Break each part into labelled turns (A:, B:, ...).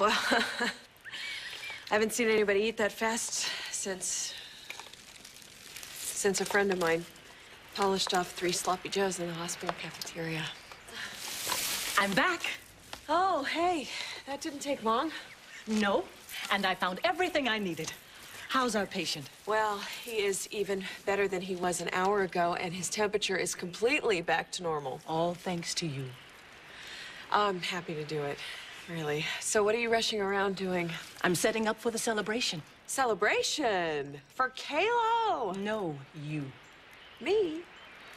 A: Well, I haven't seen anybody eat that fast since a friend of mine polished off 3 sloppy joes in the hospital cafeteria.
B: I'm back.
A: Oh, hey, that didn't take long.
B: No, and I found everything I needed. How's our patient?
A: Well, he is even better than he was an hour ago, and his temperature is completely back to normal.
B: All thanks to you.
A: I'm happy to do it, really. So what are you rushing around doing?
B: I'm setting up for the celebration.
A: Celebration? For Kalo?
B: No, you.
A: Me?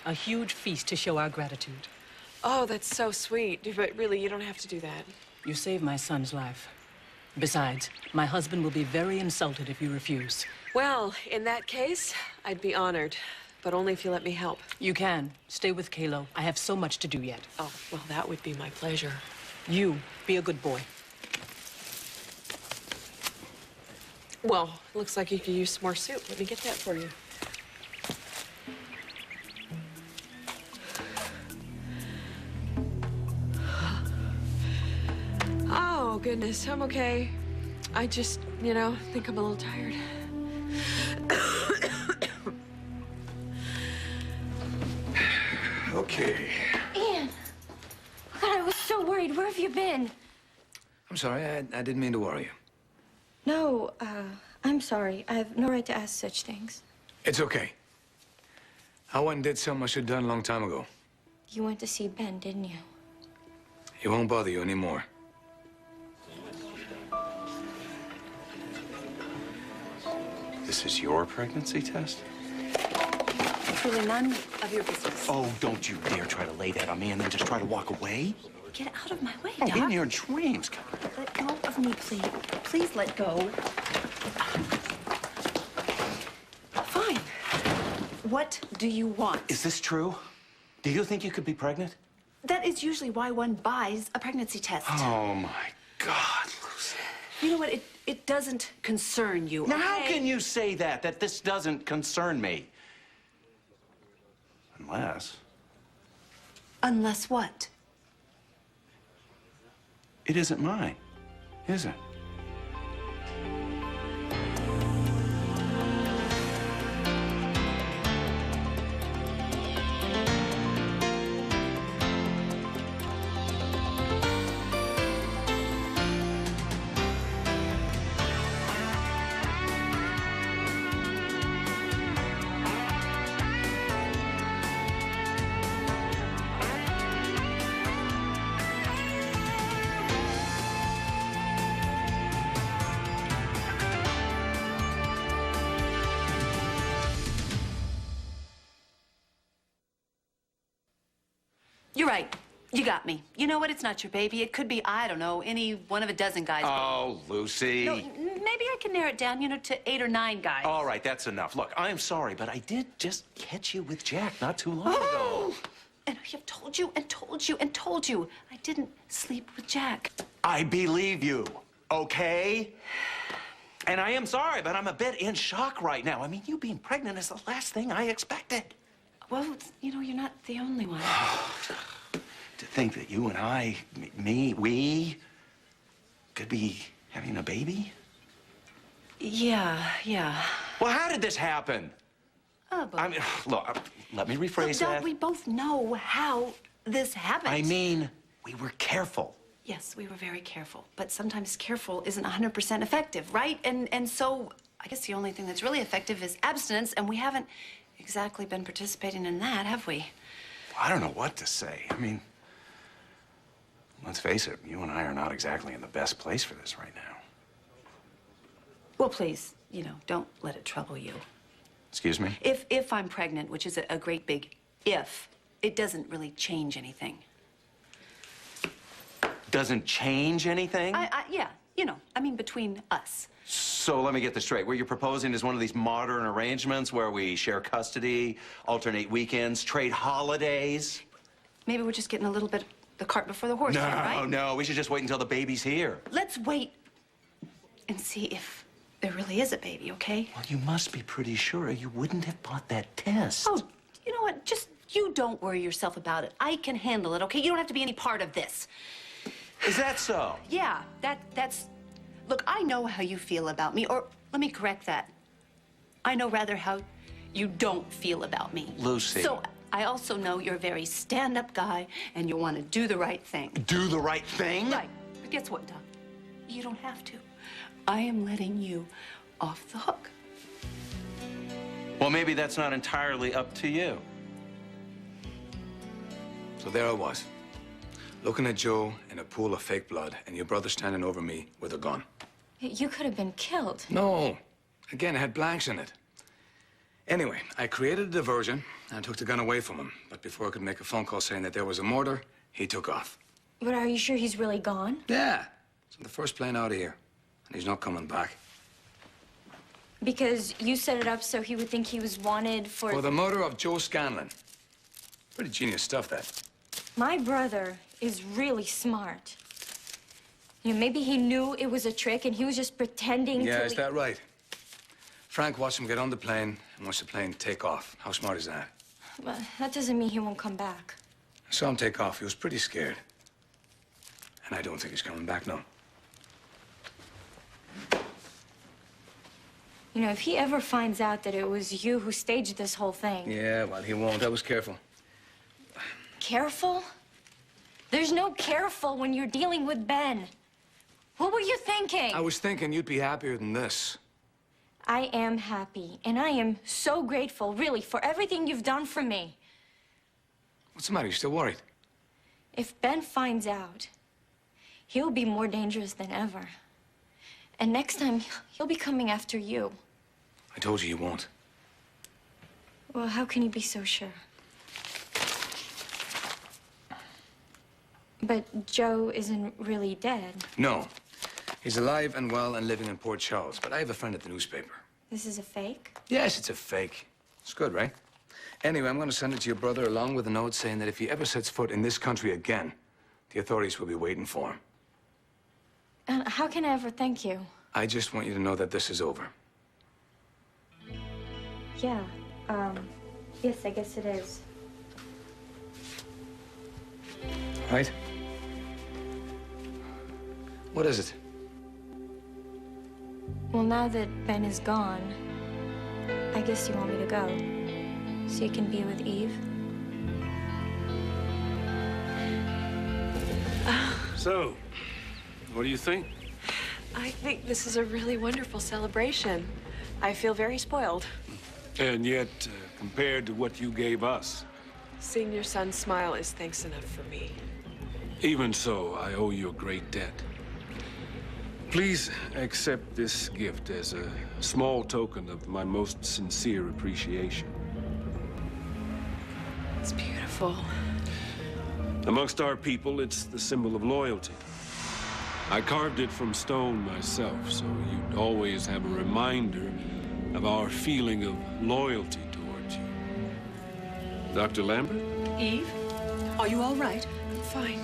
B: A huge feast to show our gratitude.
A: Oh, that's so sweet. But really, you don't have to do that.
B: You saved my son's life. Besides, my husband will be very insulted if you refuse.
A: Well, in that case, I'd be honored. But only if you let me help.
B: You can. Stay with Kalo. I have so much to do yet.
A: Oh, well, that would be my pleasure.
B: You, be a good boy.
A: Well, looks like you could use some more soup. Let me get that for you. Oh, goodness, I'm okay. I just, think I'm a little tired.
C: Okay.
D: Ian! God, I was so worried. Where have you been?
C: I'm sorry, I didn't mean to worry you.
D: No, I'm sorry. I have no right to ask such things.
C: It's okay. I went and did something I should have done a long time ago.
D: You went to see Ben, didn't you?
C: It won't bother you anymore.
E: This is your pregnancy test?
B: It's really none of your business.
E: Oh, don't you dare try to lay that on me and then just try to walk away.
D: Get out of my way,
E: Oh,
D: Doc.
E: in your dreams.
D: Let go of me, please. Please let go.
B: Fine. What do you want?
E: Is this true? Do you think you could be pregnant?
F: That is usually why one buys a pregnancy test.
E: Oh, my God, Lucy.
F: You know what? It doesn't concern you.
E: Now, how
F: okay?
E: can you say that this doesn't concern me? Unless
F: Unless what?
E: it isn't mine, is it?
F: You're right. You got me. You know what? It's not your baby. It could be, I don't know, any one of a dozen guys.
E: Oh, Lucy.
F: No, maybe I can narrow it down, to 8 or 9 guys.
E: All right, that's enough. Look, I'm sorry, but I did just catch you with Jack not too long
F: Oh!
E: ago.
F: And I have told you and told you and told you I didn't sleep with Jack.
E: I believe you, okay? And I am sorry, but I'm a bit in shock right now. I mean, you being pregnant is the last thing I expected.
F: Well, you're not the only one.
E: To think that you and I, we could be having a baby?
F: Yeah.
E: Well, how did this happen?
F: Oh, but
E: I mean, look, let me rephrase
F: Doc,
E: that.
F: we both know how this happened.
E: I mean, we were careful.
F: Yes, we were very careful, but sometimes careful isn't 100% effective, right? And so I guess the only thing that's really effective is abstinence, and we haven't exactly been participating in that, have we?
E: I don't know what to say. I mean, let's face it, you and I are not exactly in the best place for this right now.
F: Well, please, don't let it trouble you.
E: Excuse me?
F: If I'm pregnant, which is a great big if, it doesn't really change anything.
E: Doesn't change anything?
F: Yeah, between us.
E: So let me get this straight. What you're proposing is one of these modern arrangements where we share custody, alternate weekends, trade holidays?
F: Maybe we're just getting a little bit the cart before the horse here, right?
E: No, we should just wait until the baby's here.
F: Let's wait and see if there really is a baby, okay?
E: Well, you must be pretty sure you wouldn't have bought that test.
F: Oh, you know what? Just you don't worry yourself about it. I can handle it, okay? You don't have to be any part of this.
E: Is that so?
F: Yeah, that's Look, I know how you feel about me, or let me correct that. I know rather how you don't feel about me.
E: Lucy.
F: So I also know you're a very stand-up guy, and you want to do the right thing.
E: Do the right thing?
F: Right. But guess what, Doc? You don't have to. I am letting you off the hook.
E: Well, maybe that's not entirely up to you.
C: So there I was, looking at Joe in a pool of fake blood, and your brother standing over me with a gun.
D: You could have been killed.
C: No. Again, it had blanks in it. Anyway, I created a diversion and took the gun away from him. But before I could make a phone call saying that there was a murder, he took off.
D: But are you sure he's really gone?
C: Yeah. It's the first plane out of here. And he's not coming back.
D: Because you set it up so he would think he was wanted for...
C: For the murder of Joe Scanlon. Pretty genius stuff, that.
D: My brother is really smart. You know, maybe he knew it was a trick and he was just pretending to...
C: Yeah, is that right? Frank watched him get on the plane and watched the plane take off. How smart is that?
D: Well, that doesn't mean he won't come back.
C: I saw him take off. He was pretty scared. And I don't think he's coming back, no.
D: You know, if he ever finds out that it was you who staged this whole thing...
C: Yeah, well, he won't. I was careful.
D: Careful? There's no careful when you're dealing with Ben. What were you thinking?
C: I was thinking you'd be happier than this.
D: I am happy, and I am so grateful, really, for everything you've done for me.
C: What's the matter? You still worried?
D: If Ben finds out, he'll be more dangerous than ever. And next time, he'll be coming after you.
C: I told you won't.
D: Well, how can you be so sure? But Joe isn't really dead.
C: No. He's alive and well and living in Port Charles. But I have a friend at the newspaper.
D: This is a fake?
C: Yes, it's a fake. It's good, right? Anyway, I'm going to send it to your brother along with a note saying that if he ever sets foot in this country again, the authorities will be waiting for him.
D: And how can I ever thank you?
C: I just want you to know that this is over.
D: Yeah, yes, I guess it is.
C: Right? What is it?
D: Well, now that Ben is gone, I guess you want me to go. So you can be with Eve?
G: So, what do you think?
A: I think this is a really wonderful celebration. I feel very spoiled.
G: And yet, compared to what you gave us,
A: Seeing your son smile is thanks enough for me.
G: even so, I owe you a great debt. Please accept this gift as a small token of my most sincere appreciation.
A: It's beautiful.
G: Amongst our people, it's the symbol of loyalty. I carved it from stone myself, so you'd always have a reminder of our feeling of loyalty towards you. Dr. Lambert?
B: Eve, are you all right?
A: I'm fine.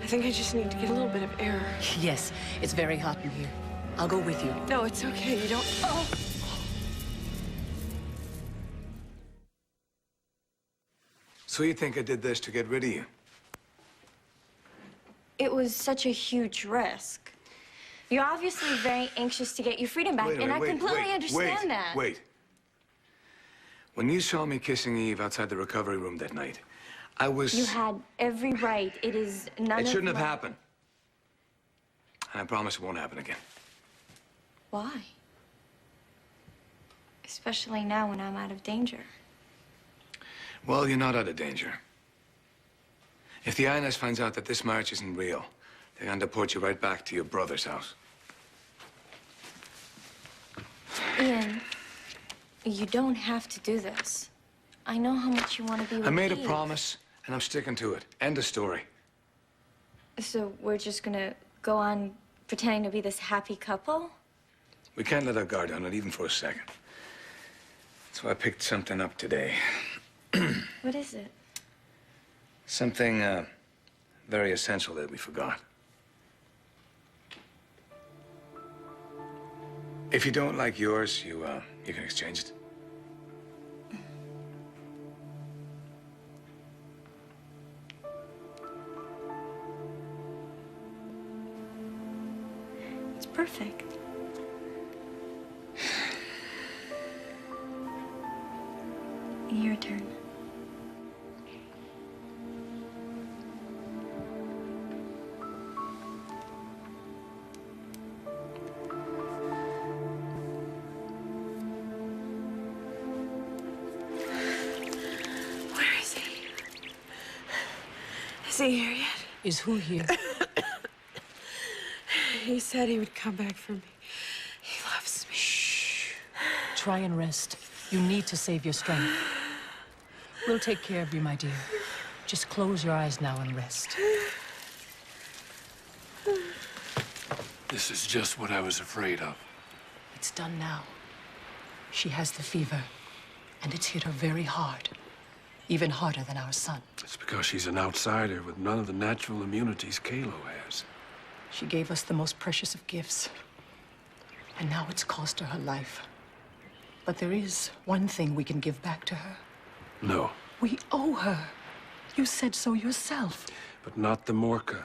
A: I think I just need to get a little bit of air.
B: Yes, it's very hot in here. I'll go with you.
A: No, it's okay. You don't... Oh!
C: So you think I did this to get rid of you?
D: It was such a huge risk. You're obviously very anxious to get your freedom back, and I completely understand that.
C: Wait. When you saw me kissing Eve outside the recovery room that night, I was...
D: You had every right. It is none of
C: It shouldn't have
D: my...
C: happened. And I promise it won't happen again.
D: Why? Especially now when I'm out of danger.
C: Well, you're not out of danger. If the INS finds out that this marriage isn't real, they're going to deport you right back to your brother's house.
D: Ian, you don't have to do this. I know how much you want to be with
C: I made a
D: Eve.
C: promise, and I'm sticking to it. End of story.
D: So we're just gonna go on pretending to be this happy couple?
C: We can't let our guard down, not even for a second. So I picked something up today.
D: What is it?
C: Something, very essential that we forgot. If you don't like yours, you can exchange it.
D: It's perfect. Your turn.
A: Where is he? Is he here yet?
B: Is who here?
A: He said he would come back for me. He loves me.
B: Shh. Try and rest. You need to save your strength. We'll take care of you, my dear. Just close your eyes now and rest.
G: This is just what I was afraid of.
B: It's done now. She has the fever, and it's hit her very hard. Even harder than our son.
G: It's because she's an outsider with none of the natural immunities Kalo has.
B: She gave us the most precious of gifts. And now it's cost her her life. But there is one thing we can give back to her.
G: No,
B: We owe her. You said so yourself.
G: but not the Morka.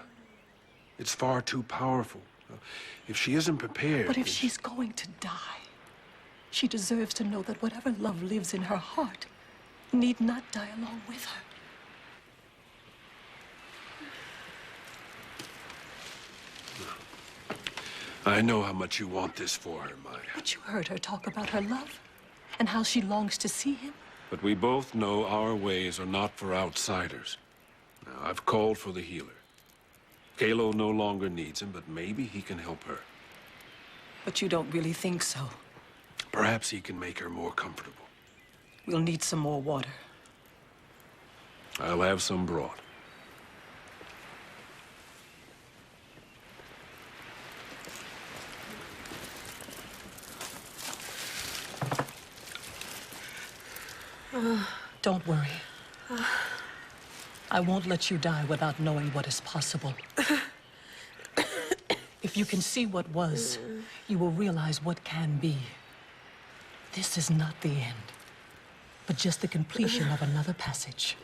G: It's far too powerful. If she isn't prepared...
B: But if
G: then
B: she's going to die, she deserves to know that whatever love lives in her heart need not die along with her.
G: I know how much you want this for her, Maya.
B: But you heard her talk about her love and how she longs to see him.
G: But we both know our ways are not for outsiders. Now, I've called for the healer. Kalo no longer needs him, but maybe he can help her.
B: But you don't really think so.
G: Perhaps he can make her more comfortable.
B: We'll need some more water.
G: I'll have some brought.
B: Don't worry. I won't let you die without knowing what is possible. If you can see what was, you will realize what can be. This is not the end, but just the completion of another passage.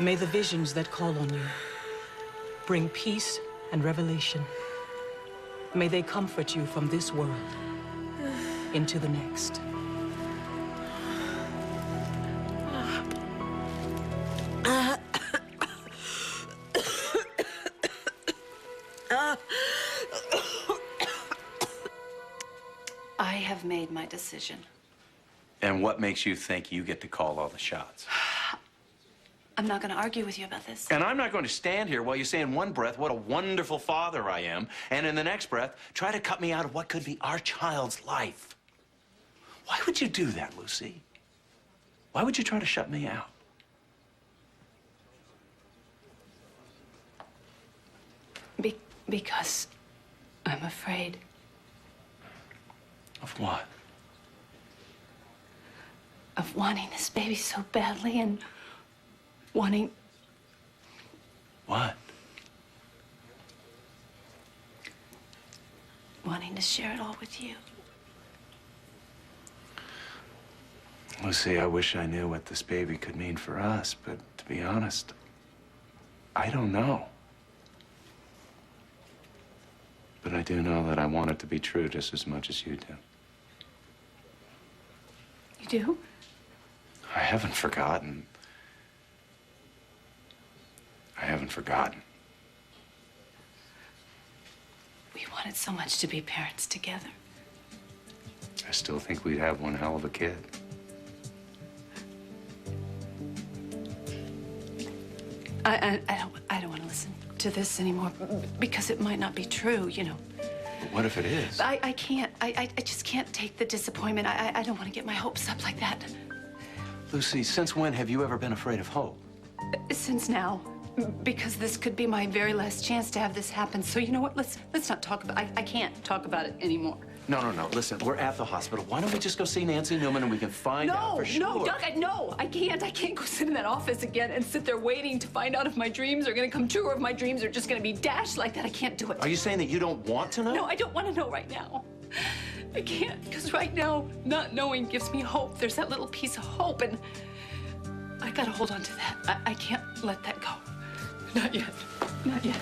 B: May the visions that call on you bring peace and revelation. May they comfort you from this world into the next.
F: I have made my decision.
E: And what makes you think you get to call all the shots?
F: I'm not going to argue with you about this.
E: And I'm not going to stand here while you say in one breath what a wonderful father I am, and in the next breath try to cut me out of what could be our child's life. Why would you do that, Lucy? Why would you try to shut me out?
F: Because I'm afraid.
E: Of what?
F: Of wanting this baby so badly and wanting...
E: What?
F: Wanting to share it all with you.
E: Lucy, I wish I knew what this baby could mean for us, but to be honest, I don't know. But I do know that I want it to be true just as much as you do.
F: You do?
E: I haven't forgotten. I haven't forgotten.
F: We wanted so much to be parents together.
E: I still think we'd have one hell of a kid.
F: I don't want to listen to this anymore because it might not be true, you know.
E: But what if it is?
F: I can't. I just can't take the disappointment. I don't want to get my hopes up like that.
E: Lucy, since when have you ever been afraid of hope?
F: Since now. because this could be my very last chance to have this happen. So you know what? Let's not talk about I can't talk about it anymore.
E: No. Listen, we're at the hospital. Why don't we just go see Nancy Newman and we can find out for sure?
F: No, Doug, no, I can't. I can't go sit in that office again and sit there waiting to find out if my dreams are gonna come true or if my dreams are just gonna be dashed like that. I can't do it.
E: Are you saying that you don't want to know?
F: No, I don't want to know right now. I can't, because right now, not knowing gives me hope. There's that little piece of hope, and I gotta hold on to that. I can't let that go. Not yet. Not yet.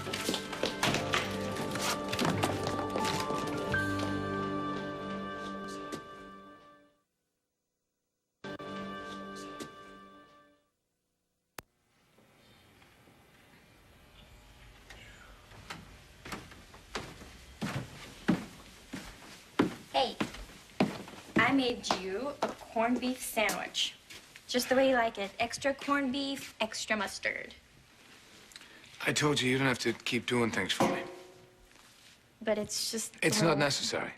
D: Hey, I made you a corned beef sandwich. Just the way you like it. Extra corned beef, extra mustard.
C: I told you don't have to keep doing things for me.
D: But it's just...
C: It's not necessary.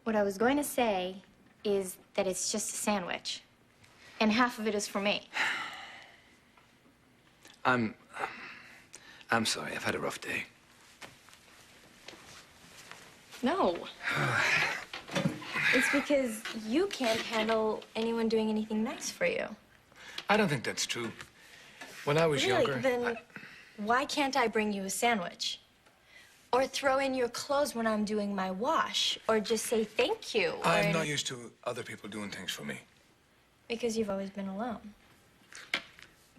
D: What I was going to say is that it's just a sandwich. And half of it is for me.
C: I'm sorry. I've had a rough day.
D: No. It's because you can't handle anyone doing anything nice for you.
C: I don't think that's true. When I was
D: Really?
C: younger...
D: Then why can't I bring you a sandwich? Or throw in your clothes when I'm doing my wash? Or just say thank you?
C: I'm not used to other people doing things for me.
D: Because you've always been alone.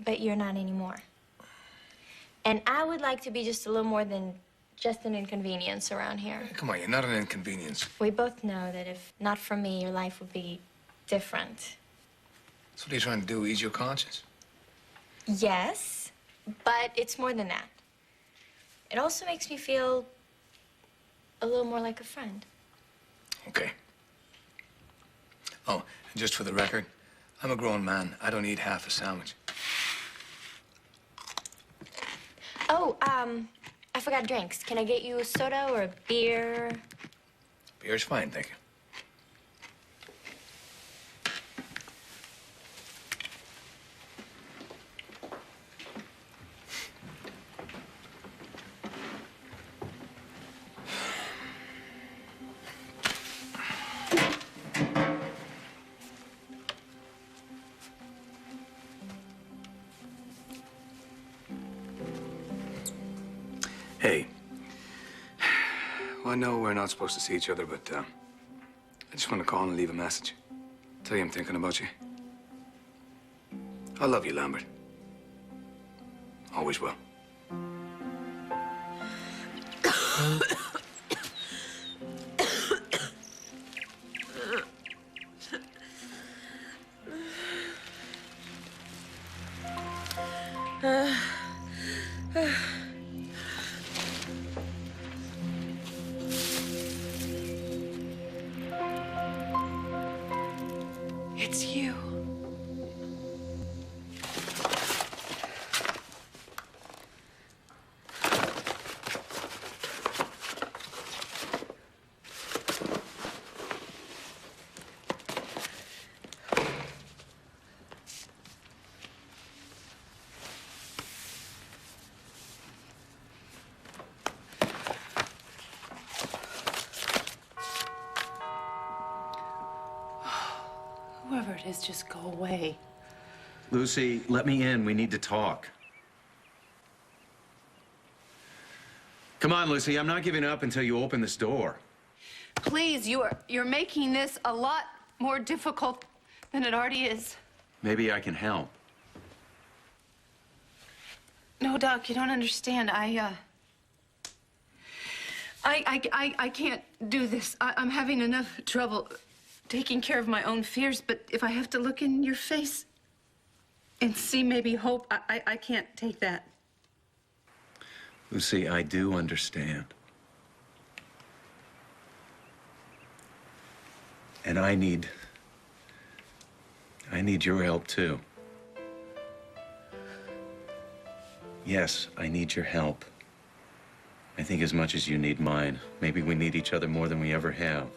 D: But you're not anymore. And I would like to be just a little more than just an inconvenience around here.
C: Come on, you're not an inconvenience.
D: We both know that if not for me, your life would be different.
C: So what are you trying to do, ease your conscience?
D: Yes, but it's more than that. It also makes me feel a little more like a friend.
C: Okay. Oh, and just for the record, I'm a grown man. I don't eat half a sandwich.
D: Oh, I forgot drinks. Can I get you a soda or a beer?
C: Beer's fine, thank you. Hey, well, I know we're not supposed to see each other, but I just want to call and leave a message. Tell you I'm thinking about you. I love you, Lambert. Always will.
A: It's you.
F: Whoever it is, just go away.
E: Lucy, let me in. We need to talk. Come on, Lucy. I'm not giving up until you open this door.
F: Please, you're making this a lot more difficult than it already is.
E: Maybe I can help.
F: No, Doc, you don't understand. I can't do this. I'm having enough trouble taking care of my own fears, but if I have to look in your face and see maybe hope, I can't take that.
E: Lucy, I do understand. And I need your help, too. Yes, I need your help. I think as much as you need mine. Maybe we need each other more than we ever have.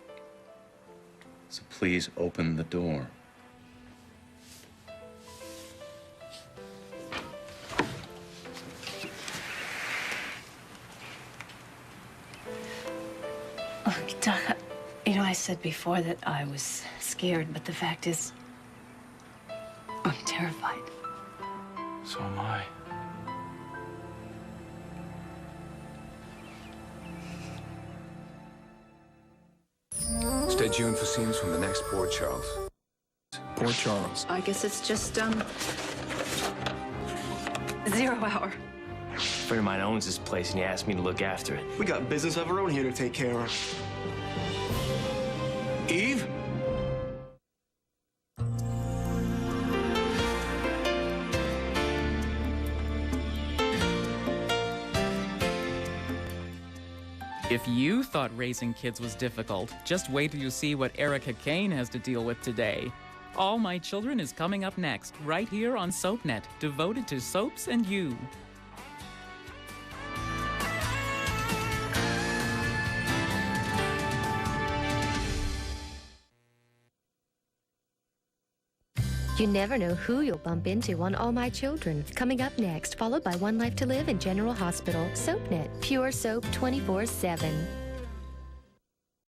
E: So please open the door.
F: Look, Doc, I said before that I was scared, but the fact is, I'm terrified.
E: So am I.
C: Stay tuned for scenes from the next Port Charles.
H: Port Charles.
F: I guess it's just, 0 hour.
I: A friend of mine owns this place, and he asked me to look after it.
H: We got business of our own here to take care of.
C: Eve?
J: If you thought raising kids was difficult, just wait till you see what Erica Kane has to deal with today. All My Children is coming up next, right here on SoapNet, devoted to soaps and you.
K: You never know who you'll bump into on All My Children. Coming up next, followed by One Life to Live in General Hospital. SoapNet, pure soap 24/7.